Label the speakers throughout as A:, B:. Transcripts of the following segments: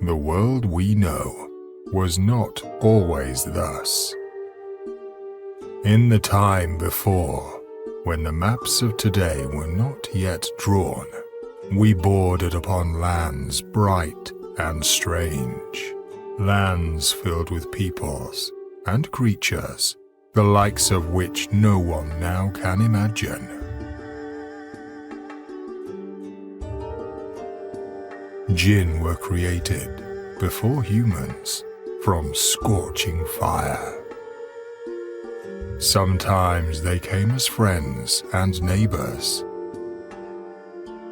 A: The world we know was not always thus. In the time before, when the maps of today were not yet drawn, we bordered upon lands bright and strange, lands filled with peoples and creatures, the likes of which no one now can imagine. Jinn were created, before humans, from scorching fire. Sometimes they came as friends and neighbors.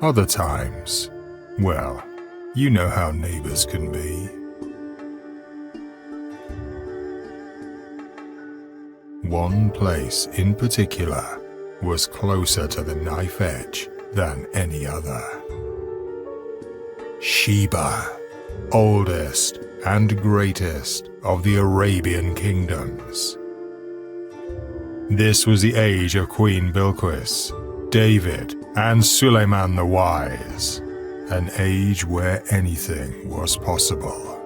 A: Other times, well, you know how neighbors can be. One place in particular was closer to the knife edge than any other. Sheba, oldest and greatest of the Arabian kingdoms. This was the age of Queen Bilqis, David, and Suleiman the Wise, an age where anything was possible.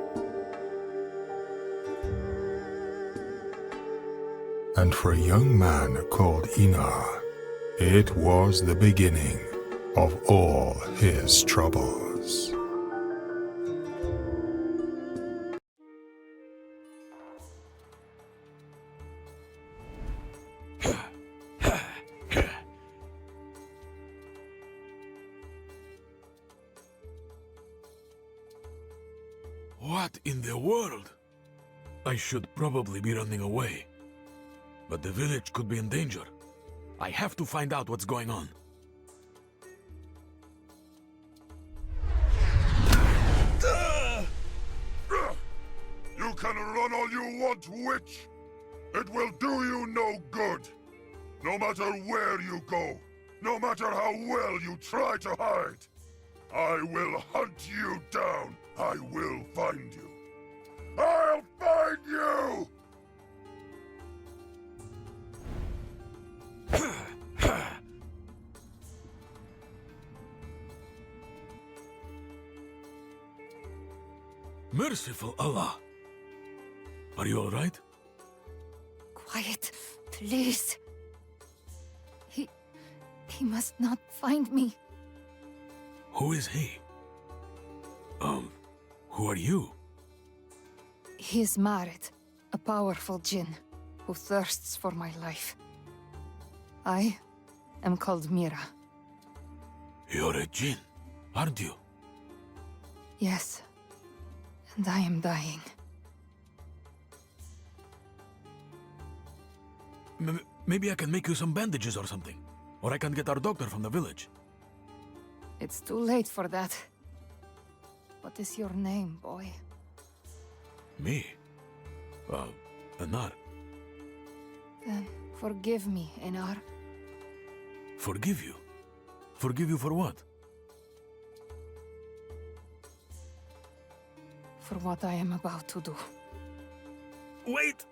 A: And for a young man called Inar, it was the beginning of all his troubles.
B: What in the world? I should probably be running away. But the village could be in danger. I have to find out what's going on.
C: You can run all you want, witch! It will do you no good! No matter where you go, no matter how well you try to hide, I will hunt you down! I will find you! I'll find you!
B: Merciful Allah! Are you all right?
D: Quiet, please. He must not find me.
B: Who is he? Who are you?
D: He is Marit, a powerful Jinn who thirsts for my life. I am called Mira.
B: You're a Jinn, aren't you?
D: Yes, and I am dying.
B: Maybe I can make you some bandages or something. Or I can get our doctor from the village.
D: It's too late for that. What is your name, boy?
B: Me? Anar.
D: Then forgive me, Enar.
B: Forgive you? Forgive you for what?
D: For what I am about to do.
B: Wait!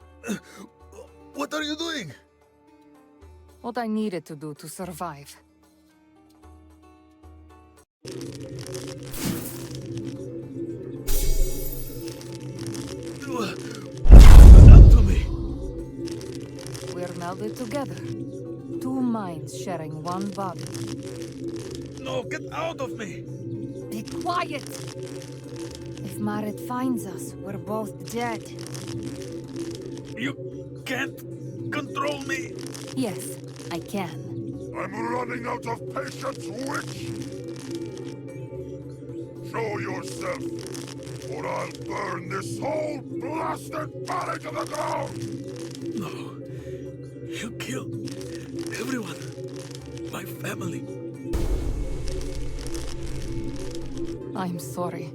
B: What are you doing?
D: What I needed to do to survive.
B: What happened to me?
D: We're melded together. Two minds sharing one body.
B: No, get out of me!
D: Be quiet! If Marit finds us, we're both dead.
B: You can't control me!
D: Yes, I can.
C: I'm running out of patience, witch! Show yourself, or I'll burn this whole blasted valley to the ground!
B: No. You killed everyone. My family.
D: I'm sorry.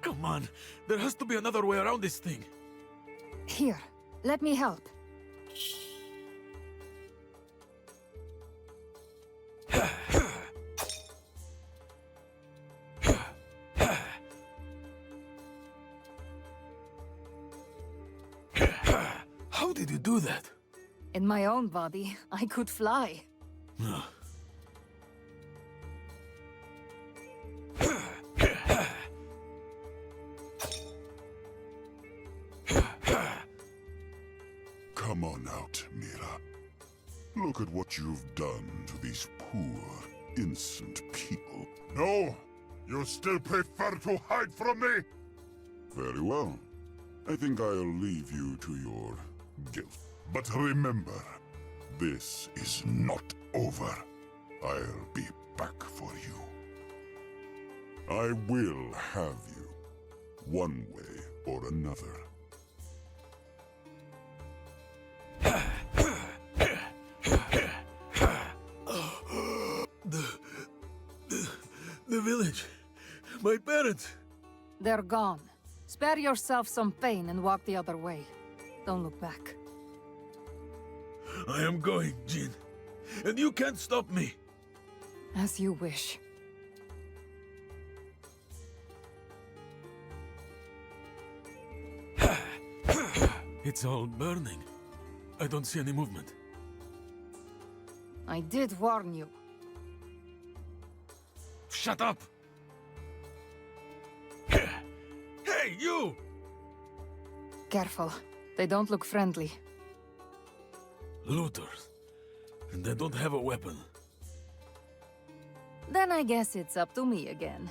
B: Come on. There has to be another way around this thing.
D: Here, let me help.
B: How did you do that?
D: In my own body, I could fly.
C: Come on out, Mira. Look at what you've done to these poor, innocent people. No! You still prefer to hide from me? Very well. I think I'll leave you to your guilt. But remember, this is not over. I'll be back for you. I will have you, one way or another.
B: The village. My parents.
D: They're gone. Spare yourself some pain and walk the other way. Don't look back.
B: I am going, Jin. And you can't stop me.
D: As you wish.
B: It's all burning. I don't see any movement.
D: I did warn you.
B: Shut up! Hey, you!
D: Careful. They don't look friendly.
B: Looters. And they don't have a weapon.
D: Then I guess it's up to me again.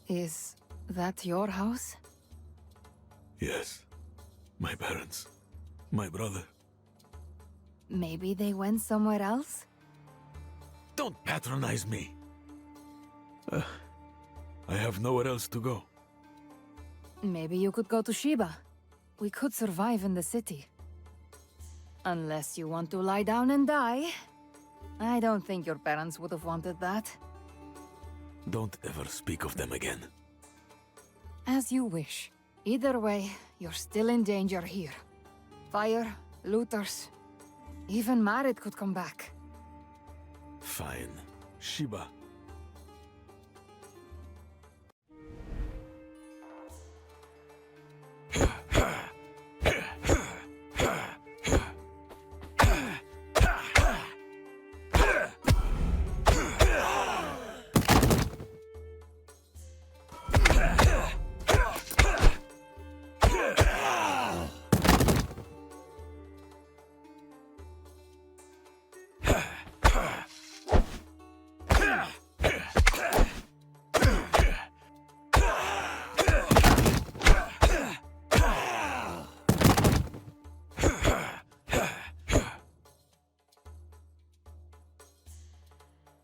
D: Is that your house?
B: Yes. My parents. My brother.
D: Maybe they went somewhere else?
B: Don't patronize me. I have nowhere else to go.
D: Maybe you could go to Sheba. We could survive in the city. Unless you want to lie down and die. I don't think your parents would have wanted that.
B: Don't ever speak of them again.
D: As you wish. Either way, you're still in danger here. Fire, looters, even Marit could come back.
B: Fine. Sheba.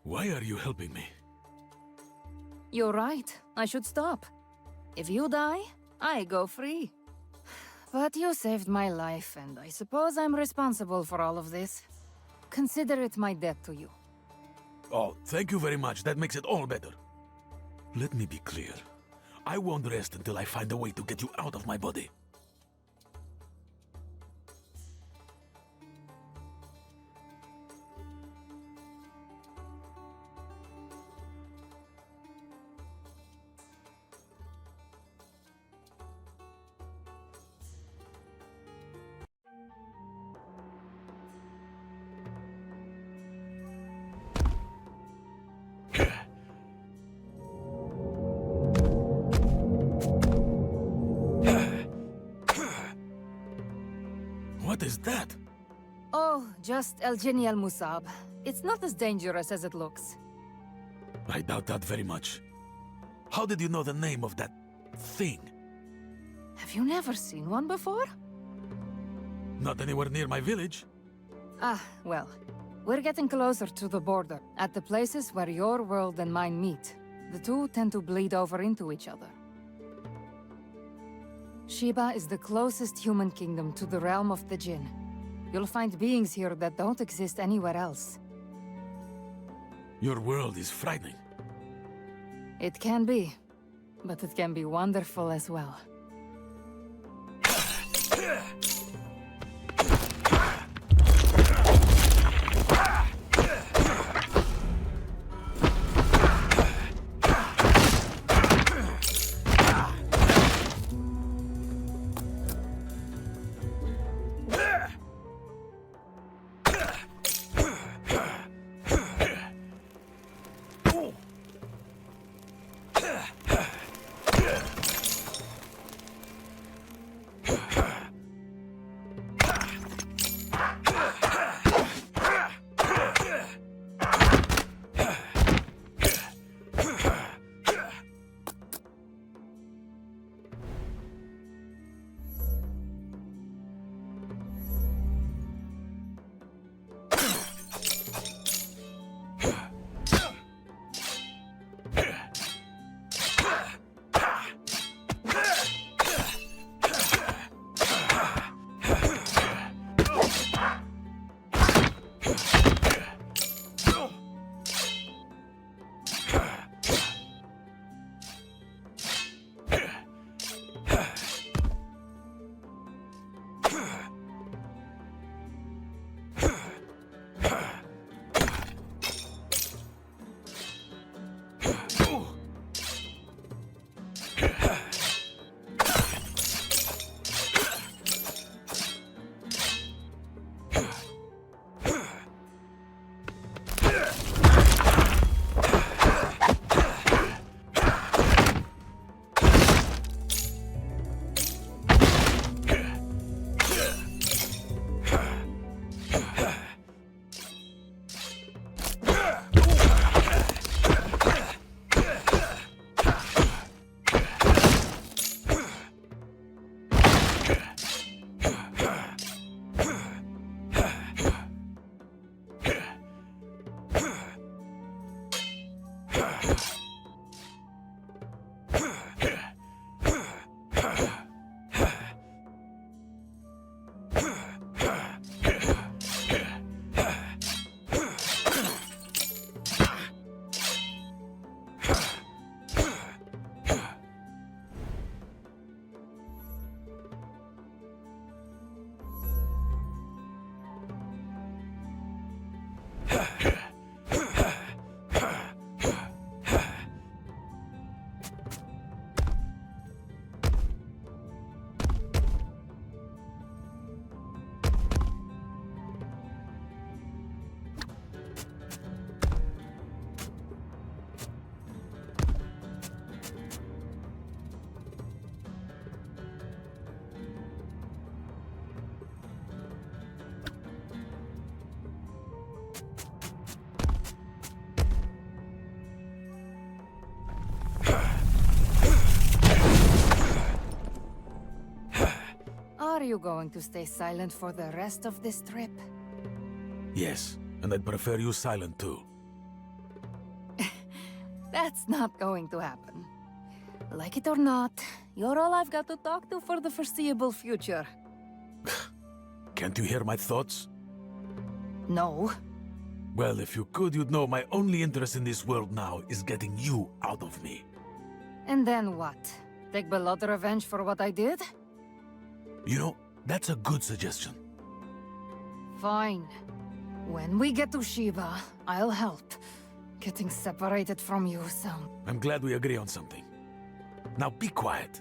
B: Why are you helping me?
D: You're right. I should stop. If you die, I go free. But you saved my life, and I suppose I'm responsible for all of this. Consider it my debt to you.
B: Oh, thank you very much. That makes it all better. Let me be clear. I won't rest until I find a way to get you out of my body. What is that?
D: Oh, just El Jinni al Musab. It's not as dangerous as it looks.
B: I doubt that very much. How did you know the name of that thing?
D: Have you never seen one before?
B: Not anywhere near my village.
D: Ah, well. We're getting closer to the border, at the places where your world and mine meet. The two tend to bleed over into each other. Sheba is the closest human kingdom to the realm of the Jinn. You'll find beings here that don't exist anywhere else.
B: Your world is frightening.
D: It can be, but it can be wonderful as well. Are you going to stay silent for the rest of this trip?
B: Yes, and I'd prefer you silent too.
D: That's not going to happen. Like it or not, you're all I've got to talk to for the foreseeable future.
B: Can't you hear my thoughts?
D: No.
B: Well, if you could, you'd know my only interest in this world now is getting you out of me.
D: And then what? Take blood revenge for what I did?
B: You know, that's a good suggestion.
D: Fine. When we get to Sheba, I'll help. Getting separated from you soon.
B: I'm glad we agree on something. Now be quiet.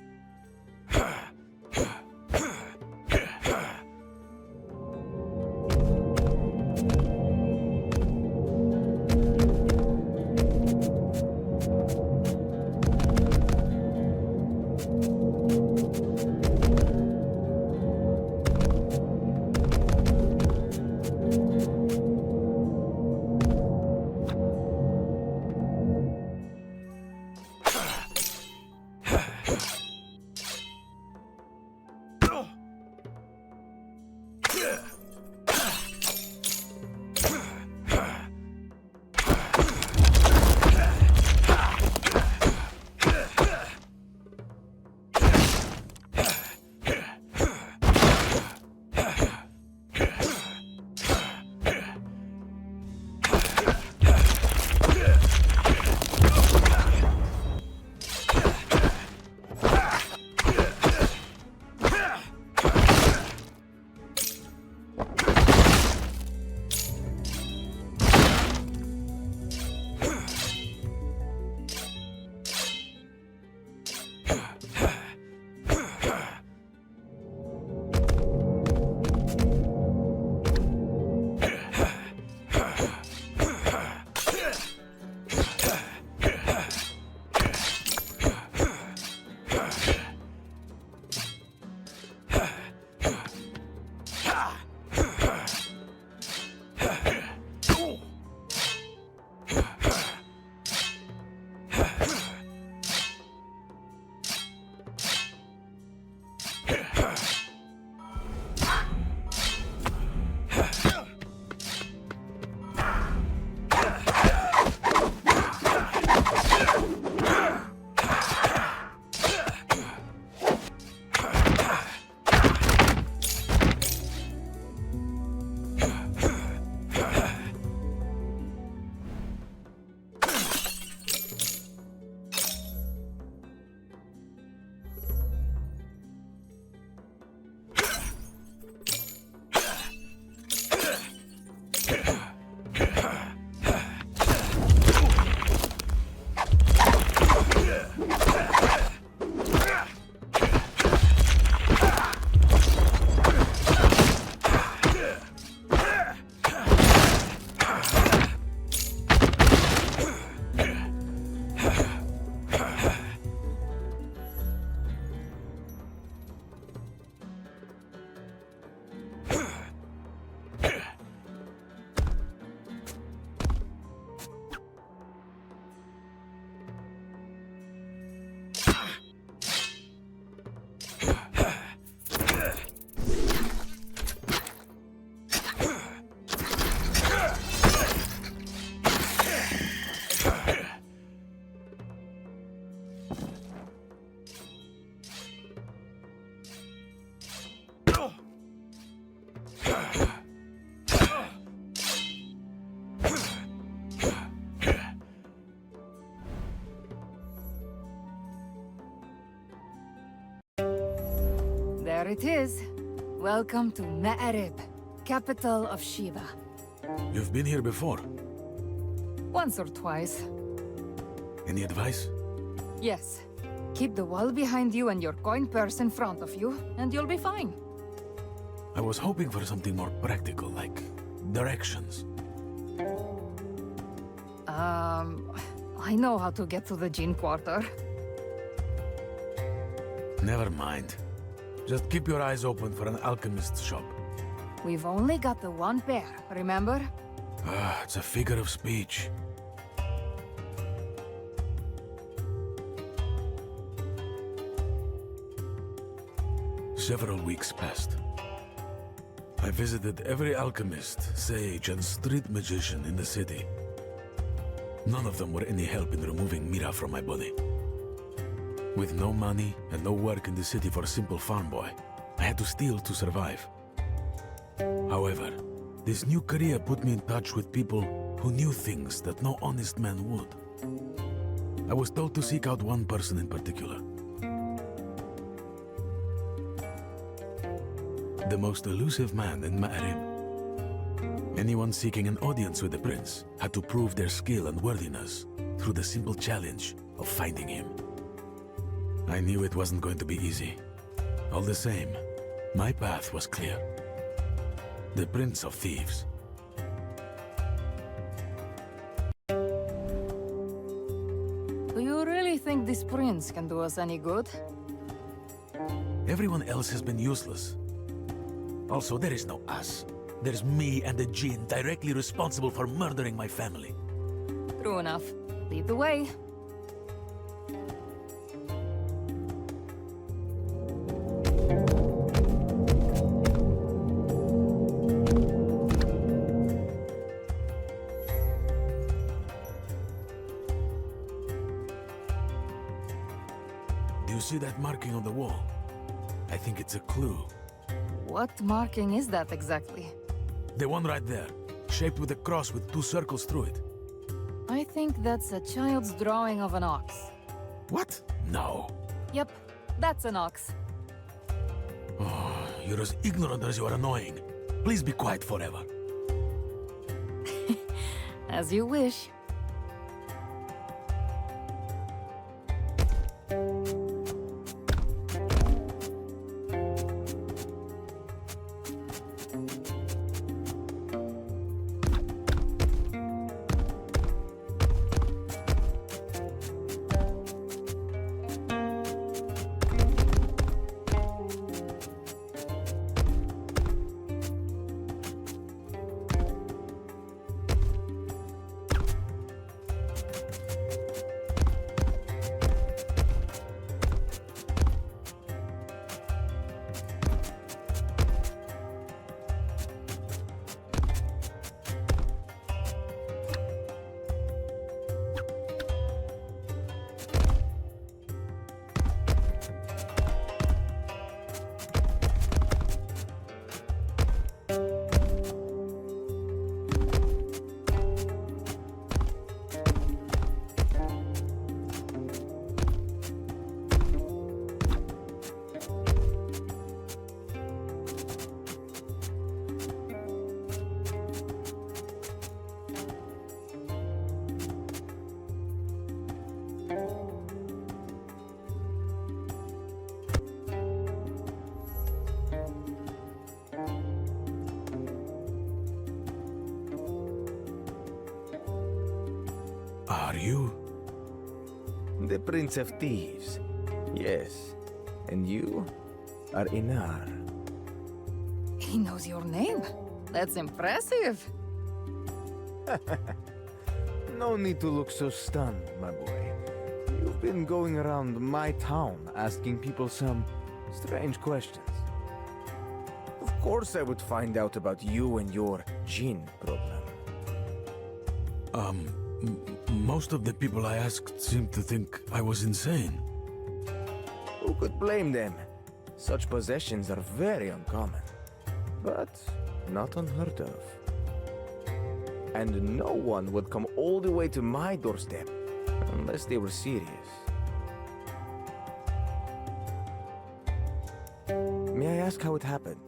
D: There it is. Welcome to Ma'arib, capital of Sheba.
B: You've been here before.
D: Once or twice.
B: Any advice?
D: Yes. Keep the wall behind you and your coin purse in front of you, and you'll be fine.
B: I was hoping for something more practical, like directions.
D: I know how to get to the Jinn Quarter.
B: Never mind. Just keep your eyes open for an alchemist's shop.
D: We've only got the one pair, remember?
B: Ah, it's a figure of speech. Several weeks passed. I visited every alchemist, sage, and street magician in the city. None of them were any help in removing Mira from my body. With no money and no work in the city for a simple farm boy, I had to steal to survive. However, this new career put me in touch with people who knew things that no honest man would. I was told to seek out one person in particular. The most elusive man in Ma'arib. Anyone seeking an audience with the prince had to prove their skill and worthiness through the simple challenge of finding him. I knew it wasn't going to be easy. All the same, my path was clear. The Prince of Thieves.
D: Do you really think this prince can do us any good?
B: Everyone else has been useless. Also, there is no us. There's me and the Jinn directly responsible for murdering my family.
D: True enough. Lead the way.
B: Do you see that marking on the wall? I think it's a clue.
D: What marking is that exactly?
B: The one right there, shaped with a cross with two circles through it.
D: I think that's a child's drawing of an ox.
B: What? No.
D: Yep, that's an ox.
B: Oh, you're as ignorant as you are annoying. Please be quiet forever.
D: As you wish.
B: Are you?
E: The Prince of Thieves. Yes. And you are Inar.
D: He knows your name. That's impressive.
E: No need to look so stunned, my boy. You've been going around my town asking people some strange questions. Of course I would find out about you and your Jinn problem.
B: Most of the people I asked seemed to think I was insane.
E: Who could blame them? Such possessions are very uncommon, but not unheard of. And no one would come all the way to my doorstep unless they were serious. May I ask how it happened?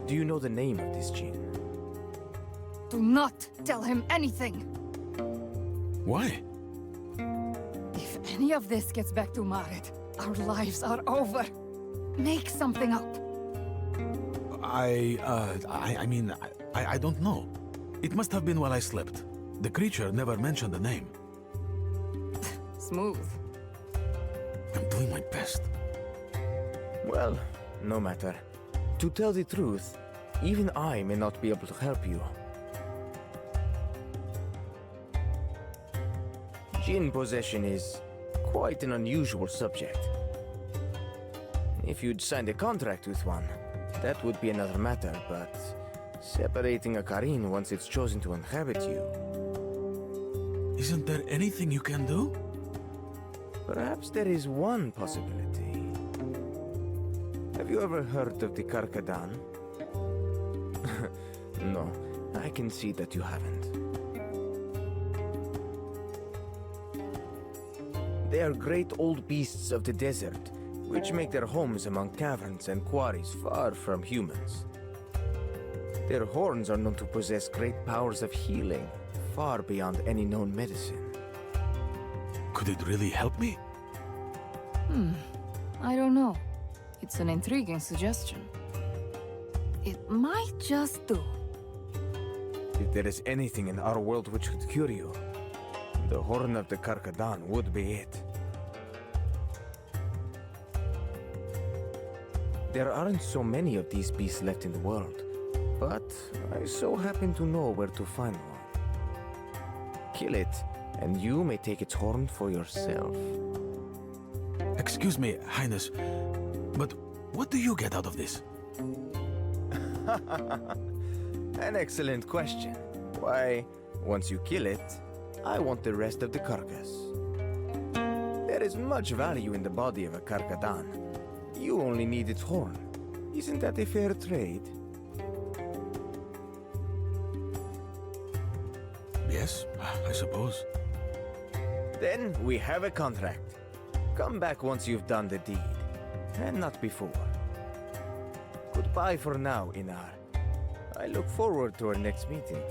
E: Do you know the name of this Jinn?
D: Do not tell him anything!
B: Why?
D: If any of this gets back to Marit, our lives are over. Make something up.
B: I mean, I don't know. It must have been while I slept. The creature never mentioned the name.
D: Smooth.
B: I'm doing my best.
E: Well, no matter. To tell the truth, even I may not be able to help you. Jinn possession is quite an unusual subject. If you'd signed a contract with one, that would be another matter, but separating a Karin once it's chosen to inhabit you...
B: Isn't there anything you can do?
E: Perhaps there is one possibility. Have you ever heard of the Kadadan? No, I can see that you haven't. They are great old beasts of the desert, which make their homes among caverns and quarries far from humans. Their horns are known to possess great powers of healing, far beyond any known medicine.
B: Could it really help me?
D: I don't know. It's an intriguing suggestion. It might just do.
E: If there is anything in our world which could cure you, the horn of the Kadadan would be it. There aren't so many of these beasts left in the world, but I so happen to know where to find one. Kill it, and you may take its horn for yourself.
B: Excuse me, Highness, but what do you get out of this?
E: An excellent question. Why, once you kill it, I want the rest of the carcass. There is much value in the body of a Kadadan. You only need its horn. Isn't that a fair trade?
B: Yes, I suppose.
E: Then we have a contract. Come back once you've done the deed, and not before. Goodbye for now, Inar. I look forward to our next meeting.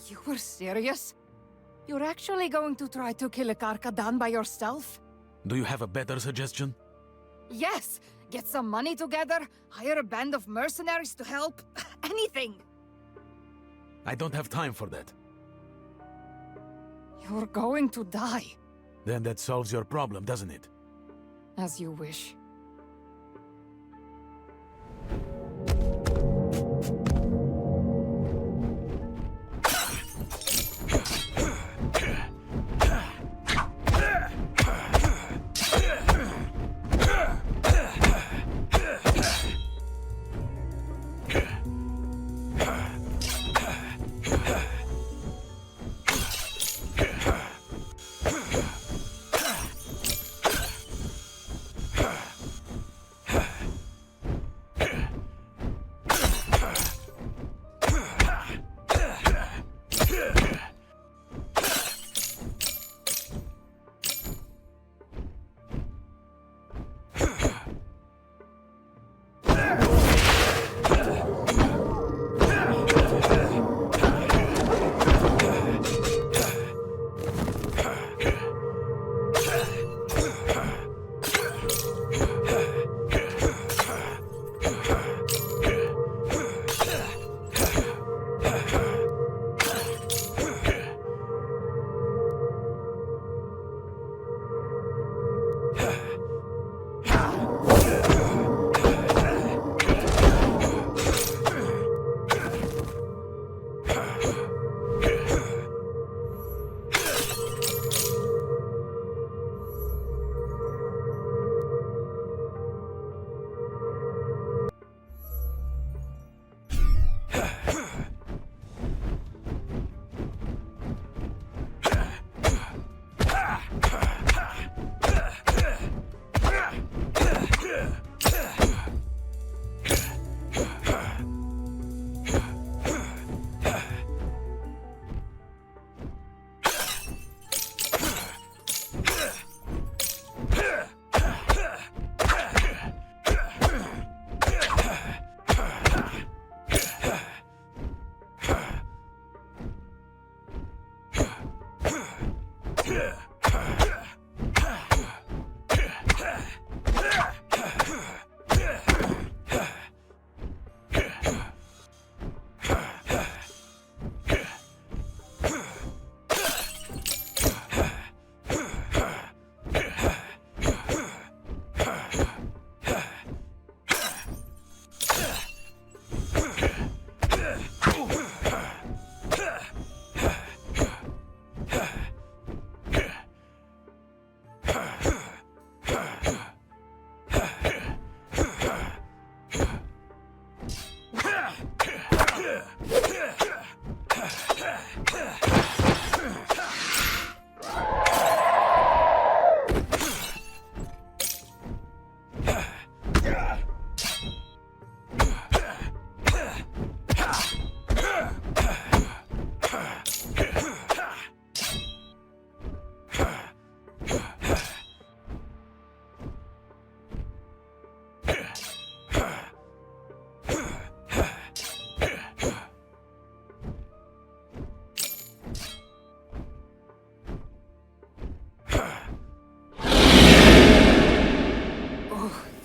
D: You were serious? You're actually going to try to kill a Kadadan by yourself?
B: Do you have a better suggestion?
D: Yes! Get some money together, hire a band of mercenaries to help. Anything!
B: I don't have time for that.
D: You're going to die.
B: Then that solves your problem, doesn't it?
D: As you wish.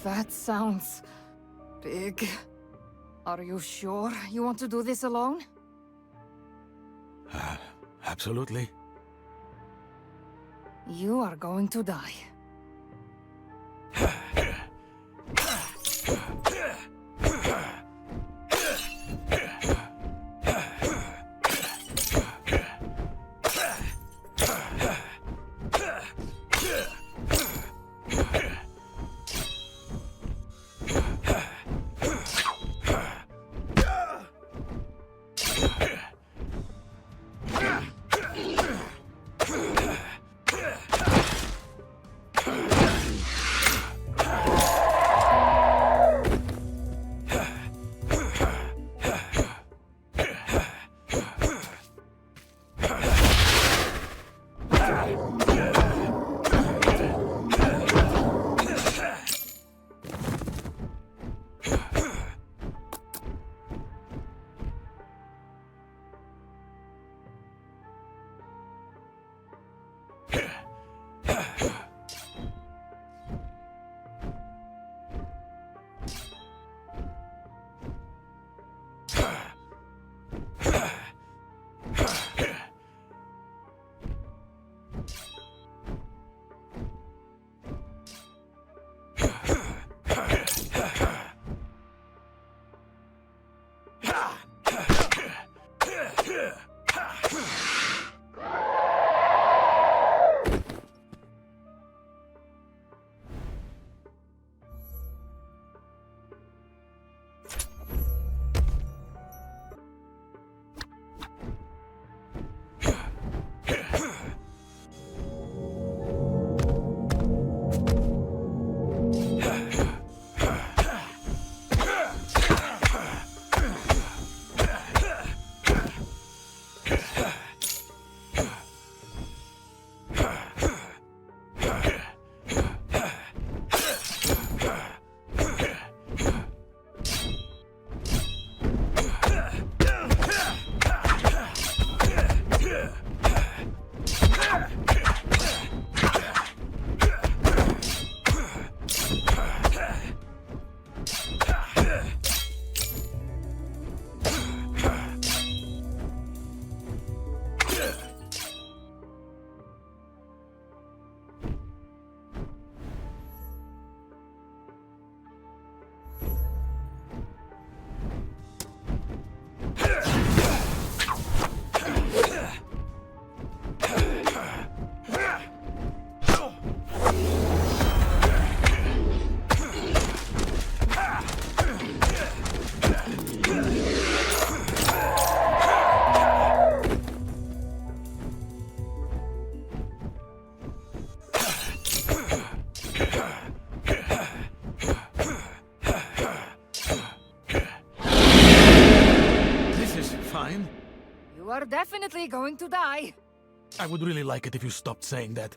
D: That sounds big. Are you sure you want to do this alone?
B: Absolutely.
D: You are going to die. are definitely going to die.
B: I would really like it if you stopped saying that.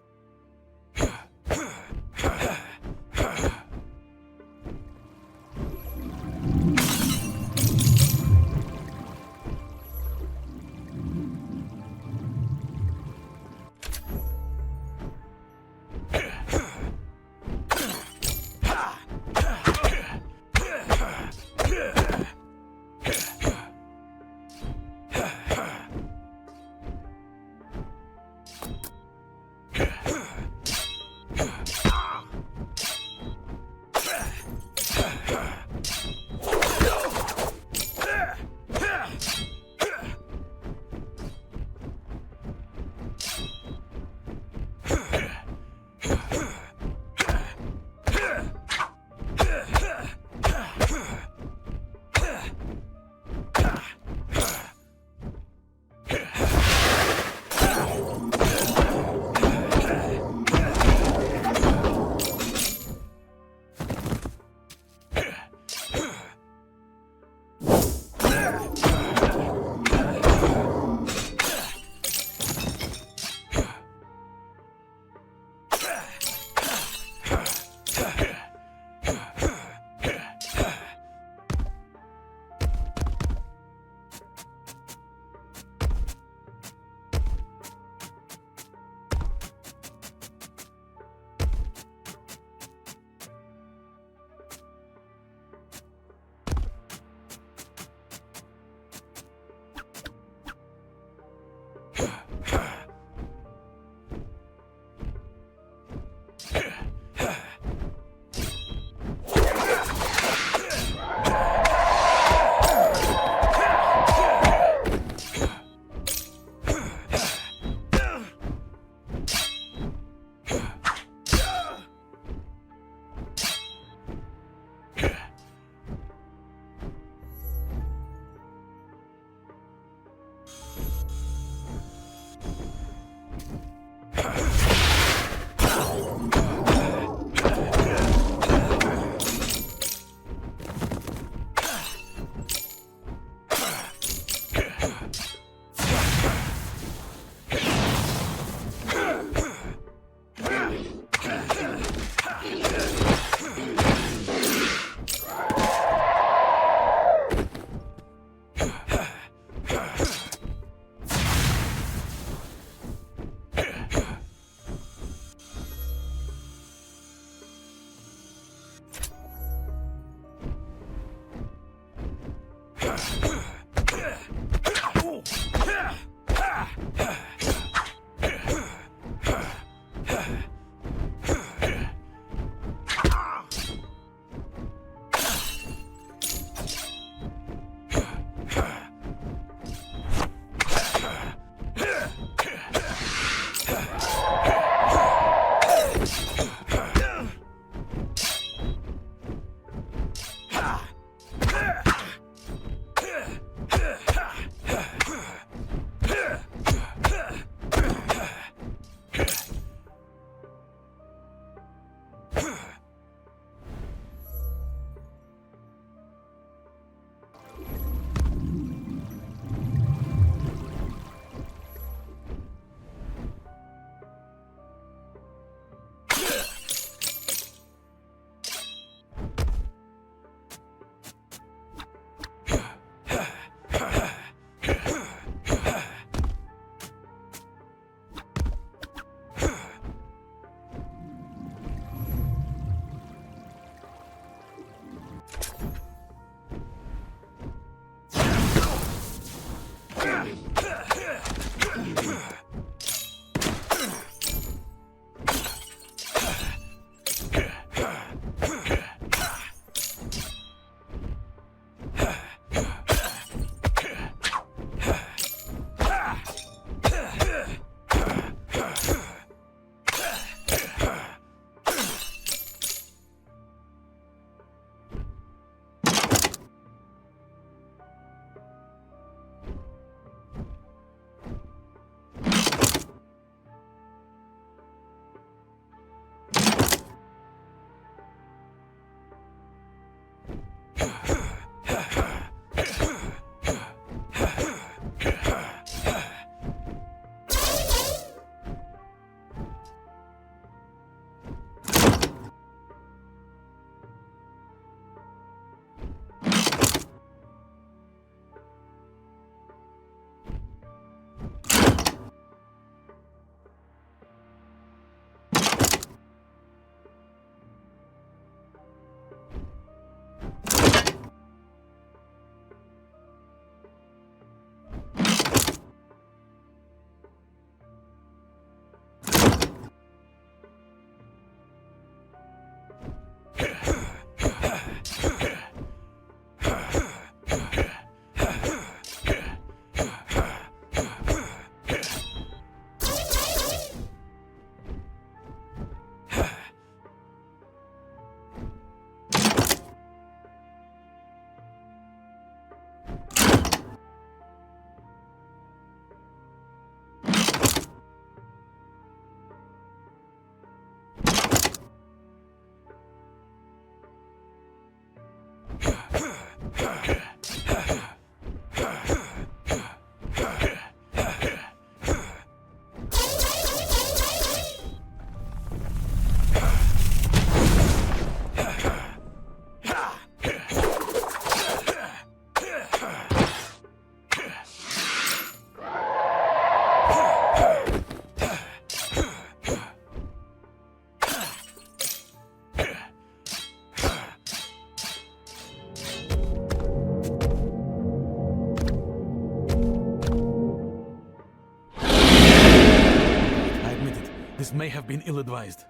B: This may have been ill-advised.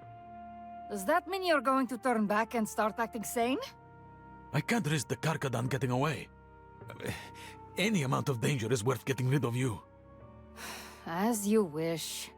D: Does that mean you're going to turn back and start acting sane?
B: I can't risk the Kadadan getting away. Any amount of danger is worth getting rid of you.
D: As you wish.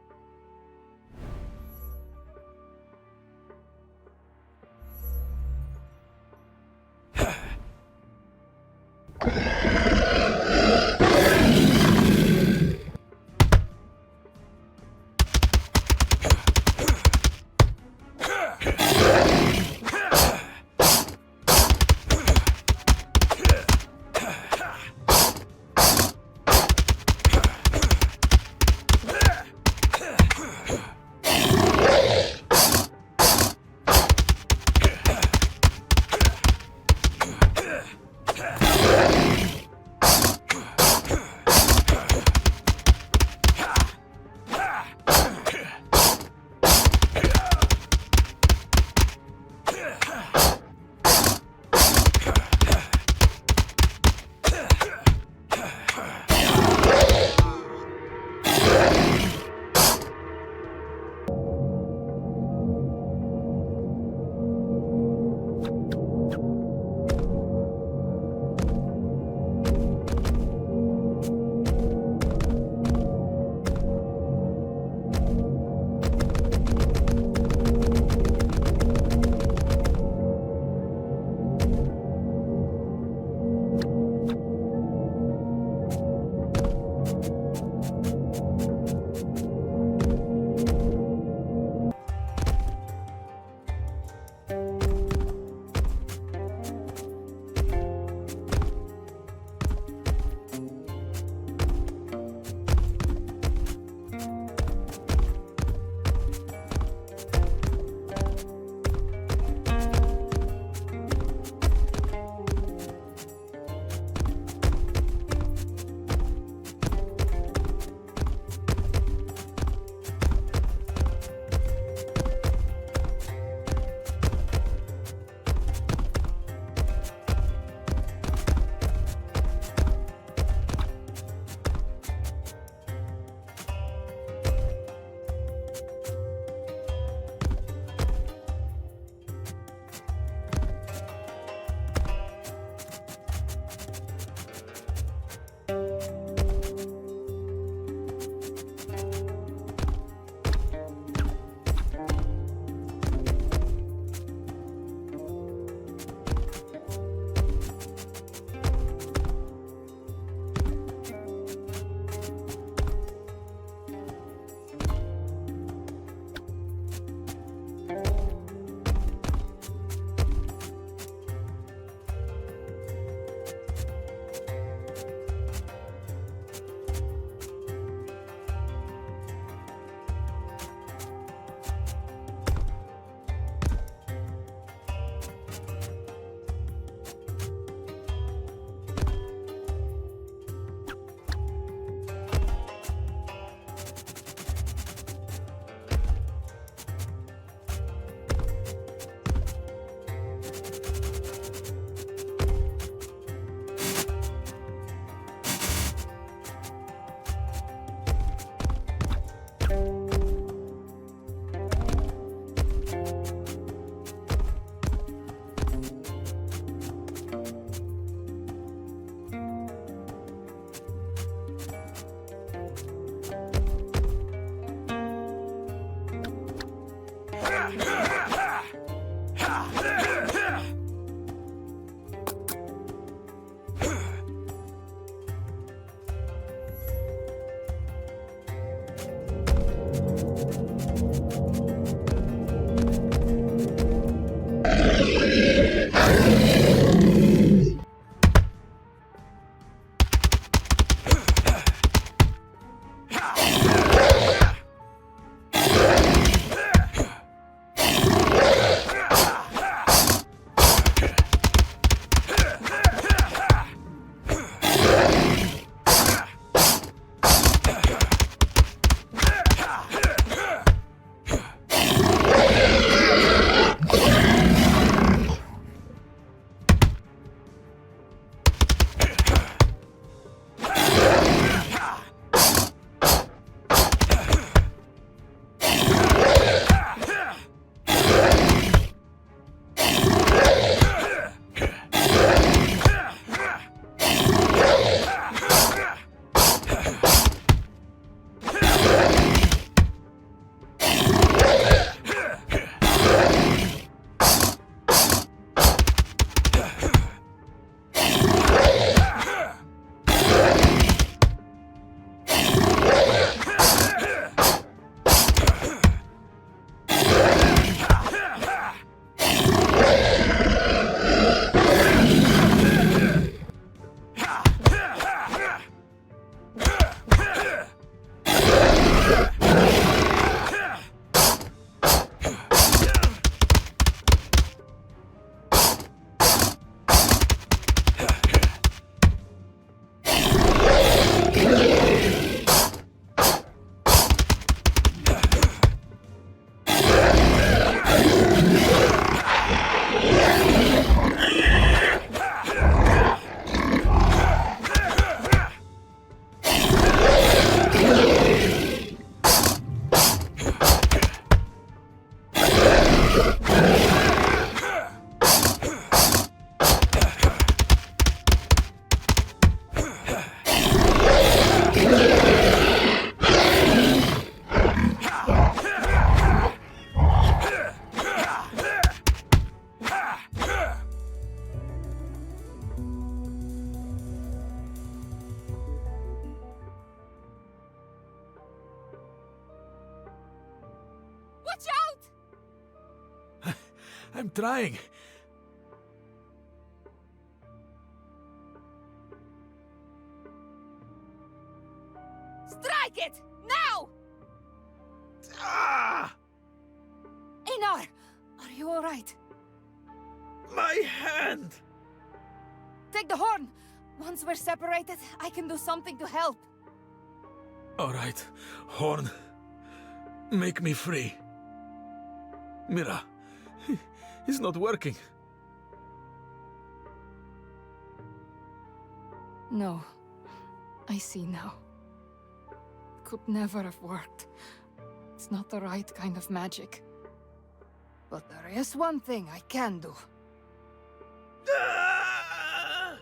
B: I'm trying.
D: Strike it! Now!
B: Ah!
D: Einar! Are you alright?
B: My hand!
D: Take the horn! Once we're separated, I can do something to help.
B: Alright, horn. Make me free. Mira, it's not working.
D: No. I see now. Could never have worked. It's not the right kind of magic. But there is one thing I can do.
B: Ah!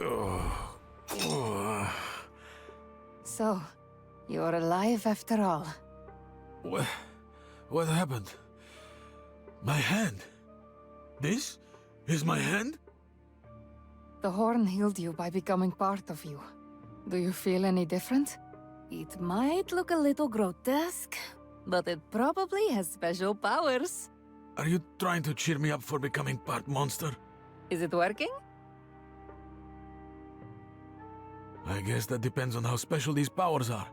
B: Oh. Oh.
D: So, you're alive after all.
B: What happened? My hand? This is my hand?
D: The horn healed you by becoming part of you. Do you feel any different? It might look a little grotesque, but it probably has special powers.
B: Are you trying to cheer me up for becoming part monster?
D: Is it working?
B: I guess that depends on how special these powers are.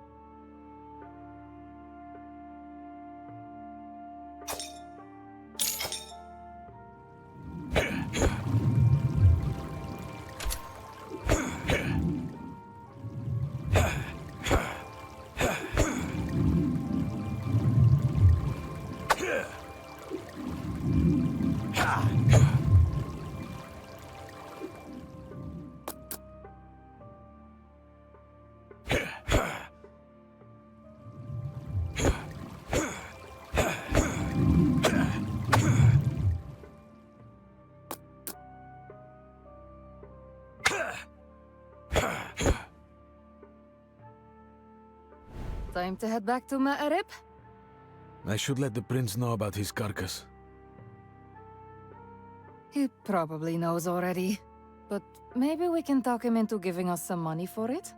D: Time to head back to Ma'arib?
B: I should let the prince know about his carcass.
D: He probably knows already. But maybe we can talk him into giving us some money for it?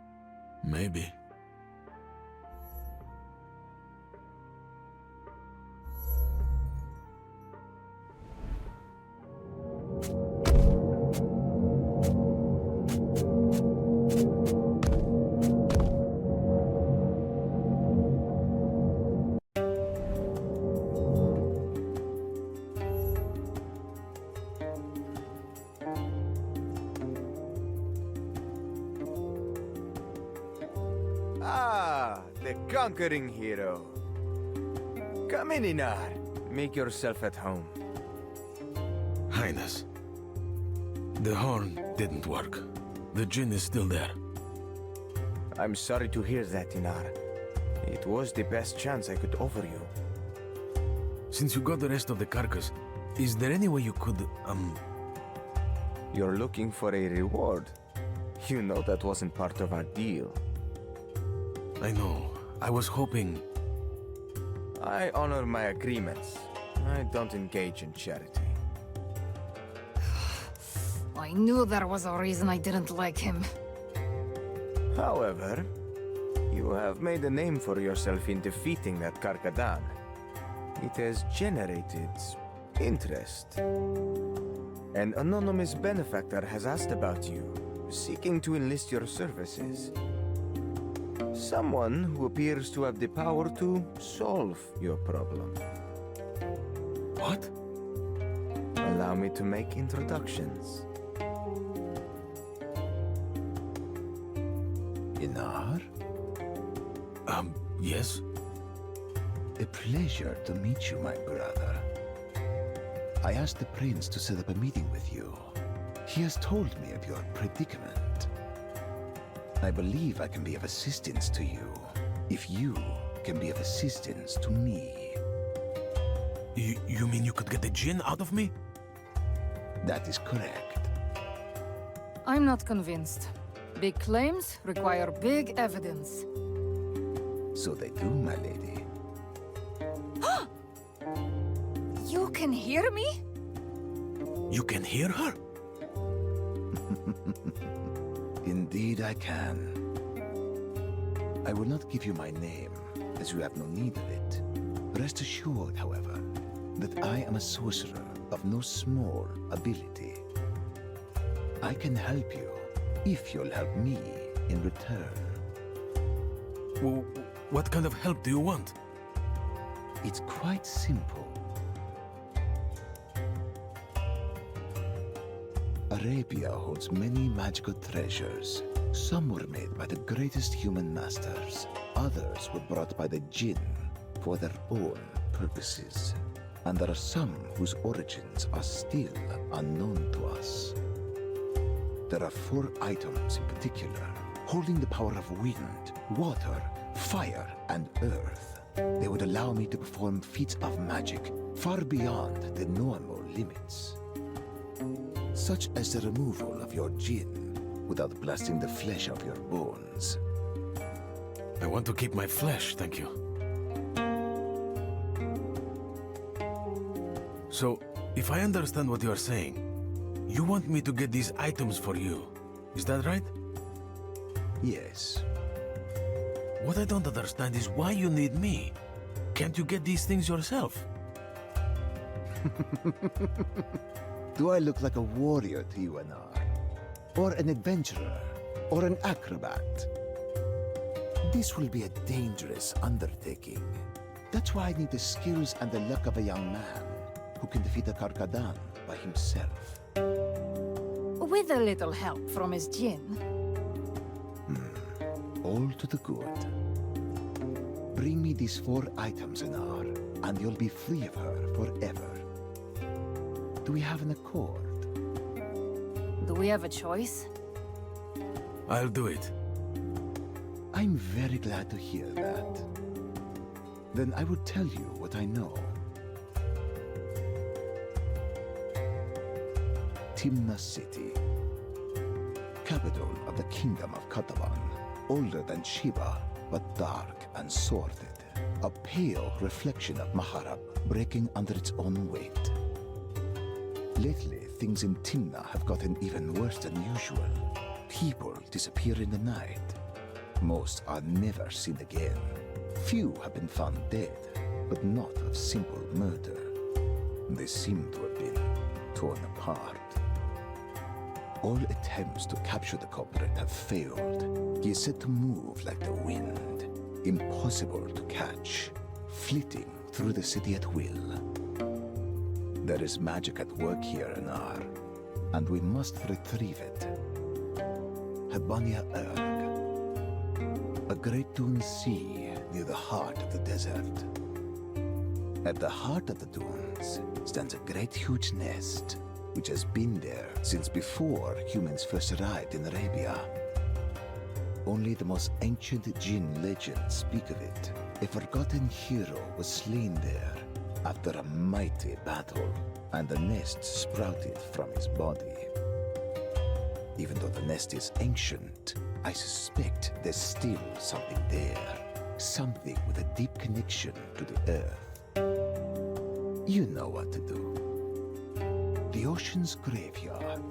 B: Maybe.
E: Ah, the conquering hero. Come in, Inar. Make yourself at home.
B: Highness. The horn didn't work. The djinn is still there.
E: I'm sorry to hear that, Inar. It was the best chance I could offer you.
B: Since you got the rest of the carcass, is there any way you could,
E: You're looking for a reward. You know that wasn't part of our deal.
B: I know. I was hoping...
E: I honor my agreements. I don't engage in charity.
D: I knew there was a reason I didn't like him.
E: However, you have made a name for yourself in defeating that Kadadan. It has generated interest. An anonymous benefactor has asked about you, seeking to enlist your services. Someone who appears to have the power to solve your problem.
B: What?
E: Allow me to make introductions.
F: Inar?
B: Yes?
F: A pleasure to meet you, my brother. I asked the prince to set up a meeting with you. He has told me of your predicament. I believe I can be of assistance to you, if you can be of assistance to me.
B: You mean you could get the djinn out of me?
F: That is correct.
D: I'm not convinced. Big claims require big evidence.
F: So they do, my lady.
D: You can hear me?
B: You can hear her?
F: Indeed I can. I will not give you my name, as you have no need of it. Rest assured, however, that I am a sorcerer of no small ability. I can help you if you'll help me in return.
B: What kind of help do you want?
F: It's quite simple. Arabia holds many magical treasures. Some were made by the greatest human masters. Others were brought by the jinn for their own purposes. And there are some whose origins are still unknown to us. There are 4 items in particular, holding the power of wind, water, fire, and earth. They would allow me to perform feats of magic far beyond the normal limits. Such as the removal of your jinn without blasting the flesh of your bones.
B: I want to keep my flesh, thank you. So, if I understand what you are saying, you want me to get these items for you. Is that right?
F: Yes.
B: What I don't understand is why you need me. Can't you get these things yourself?
F: Do I look like a warrior to you, Anar? Or an adventurer? Or an acrobat? This will be a dangerous undertaking. That's why I need the skills and the luck of a young man who can defeat a Kadadan by himself.
D: With a little help from his jinn.
F: All to the good. Bring me these 4 items, Anar, and you'll be free of her forever. Do we have an accord?
D: Do we have a choice?
B: I'll do it.
F: I'm very glad to hear that. Then I will tell you what I know. Timna City, capital of the Kingdom of Kadadan, older than Sheba, but dark and sordid. A pale reflection of Maharab, breaking under its own weight. Lately, things in Timna have gotten even worse than usual. People disappear in the night. Most are never seen again. Few have been found dead, but not of simple murder. They seem to have been torn apart. All attempts to capture the culprit have failed. He is said to move like the wind, impossible to catch, flitting through the city at will. There is magic at work here, Anar, and we must retrieve it. Hebania Erg, a great dune sea near the heart of the desert. At the heart of the dunes stands a great huge nest, which has been there since before humans first arrived in Arabia. Only the most ancient jinn legends speak of it. A forgotten hero was slain there after a mighty battle, and the nest sprouted from his body. Even though the nest is ancient, I suspect there's still something there. Something with a deep connection to the earth. You know what to do. The ocean's graveyard.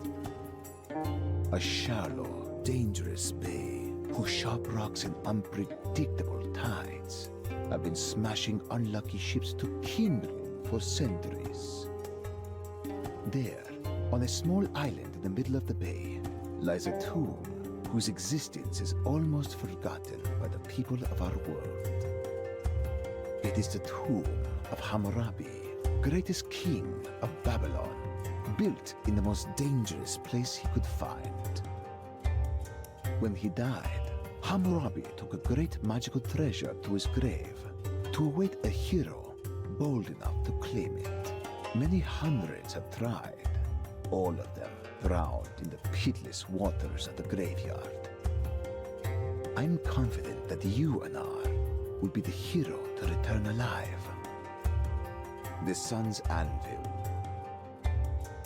F: A shallow, dangerous bay whose sharp rocks and unpredictable tides have been smashing unlucky ships to kindling for centuries. There, on a small island in the middle of the bay, lies a tomb whose existence is almost forgotten by the people of our world. It is the tomb of Hammurabi, greatest king of Babylon, built in the most dangerous place he could find. When he died, Hammurabi took a great magical treasure to his grave to await a hero bold enough to claim it. Many hundreds have tried, all of them drowned in the pitiless waters of the graveyard. I'm confident that you, Anar, will be the hero to return alive. The Sun's Anvil.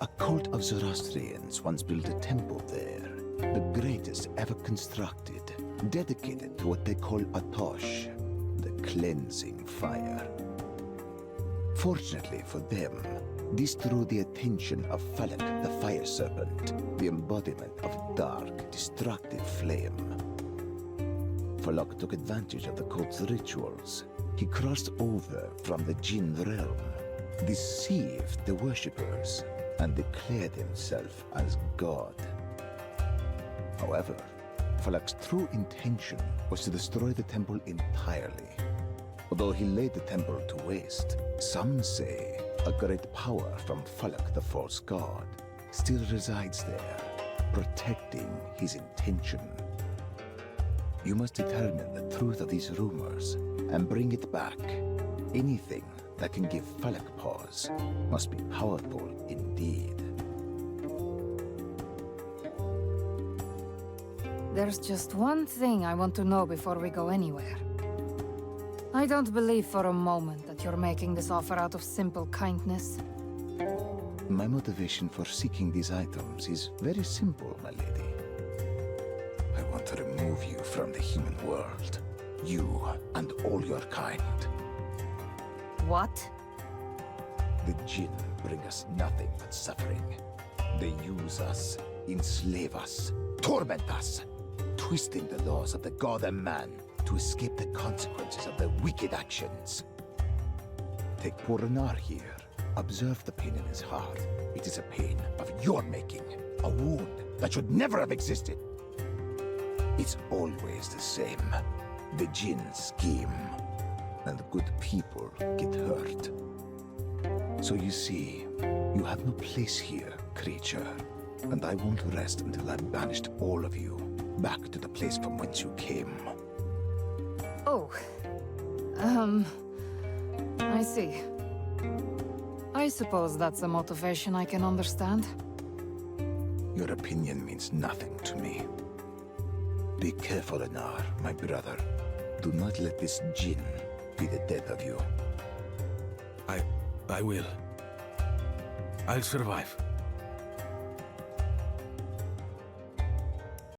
F: A cult of Zoroastrians once built a temple there, the greatest ever constructed, dedicated to what they call Atosh, the cleansing fire. Fortunately for them, this drew the attention of Falak, the fire serpent, the embodiment of dark, destructive flame. Falak took advantage of the cult's rituals. He crossed over from the Jinn realm, deceived the worshippers, and declared himself as God. However, Falak's true intention was to destroy the temple entirely. Although he laid the temple to waste, some say a great power from Falak the false god still resides there, protecting his intention. You must determine the truth of these rumors and bring it back. Anything that can give Falak pause must be powerful indeed.
D: There's just one thing I want to know before we go anywhere. I don't believe for a moment that you're making this offer out of simple kindness.
F: My motivation for seeking these items is very simple, my lady. I want to remove you from the human world. You and all your kind.
D: What?
F: The Jinn bring us nothing but suffering. They use us, enslave us, torment us, twisting the laws of the god and man to escape the consequences of their wicked actions. Take poor Anar here. Observe the pain in his heart. It is a pain of your making, a wound that should never have existed. It's always the same. The Jinn scheme, and good people get hurt. So you see, you have no place here, creature. And I won't rest until I've banished all of you back to the place from whence you came.
D: Oh. I see. I suppose that's a motivation I can understand.
F: Your opinion means nothing to me. Be careful, Anar, my brother. Do not let this Jinn be the death of you.
B: I will. I'll survive.